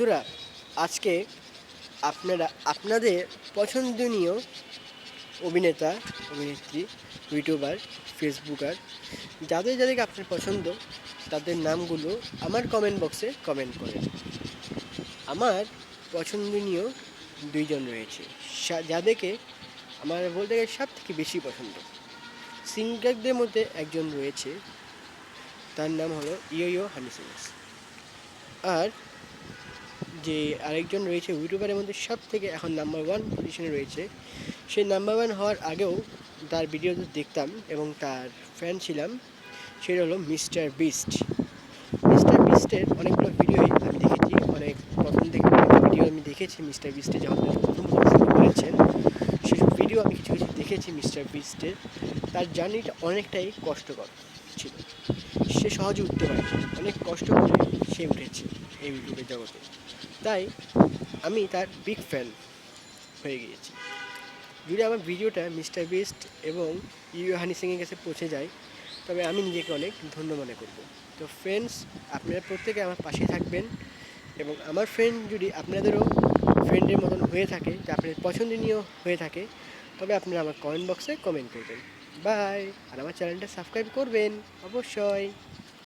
বন্ধুরা, আজকে আপনাদের পছন্দনীয় অভিনেতা, অভিনেত্রী, ইউটিউবার, ফেসবুকার যাদেরকে আপনার পছন্দ তাদের নামগুলো আমার কমেন্ট বক্সে কমেন্ট করেন। আমার পছন্দনীয় দুইজন রয়েছে যাদেরকে আমার বলতে গেলে সব থেকে বেশি পছন্দ। সিঙ্গারদের মধ্যে একজন রয়েছে, তার নাম হলো ইয়ো হানি সিং। আর যে আরেকজন রয়েছে ইউটিউবারের মধ্যে সব থেকে এখন নাম্বার ওয়ান পজিশনে রয়েছে, সে নাম্বার ওয়ান হওয়ার আগেও তার ভিডিও দেখতাম এবং তার ফ্যান ছিলাম, সেটা হলো মিস্টার বিস্ট। মিস্টার বিস্টের অনেকগুলো ভিডিওই আমি দেখেছি, অনেক প্রথম থেকে ভিডিও আমি দেখেছি মিস্টার বিস্টে যখন প্রথম শুরু করেছেন সেসব ভিডিও আমি কিছু কিছু দেখেছি মিস্টার বিস্টের। তার জার্নিটা অনেকটাই কষ্টকর ছিল, সে সহজে উঠতে পারে, অনেক কষ্ট করে সে উঠেছে এই ইউটিউবের জগতে। তাই আমি তার বিগ ফ্যান হয়ে গিয়েছি। যদি আমার ভিডিওটা মিস্টার বিস্ট এবং ইয়ো হানি সিংয়ের কাছে পৌঁছে যায় তবে আমি নিজেকে অনেক ধন্য মনে করব। তো ফ্রেন্ডস, আপনারা প্রত্যেকে আমার পাশে থাকবেন এবং আমার ফ্রেন্ড যদি আপনাদেরও ফ্রেন্ডের মতন হয়ে থাকে, যা আপনাদের পছন্দনীয় হয়ে থাকে, তবে আপনারা আমার কমেন্ট বক্সে কমেন্ট করবেন। বাই। আর আমার চ্যানেলটা সাবস্ক্রাইব করবেন অবশ্যই।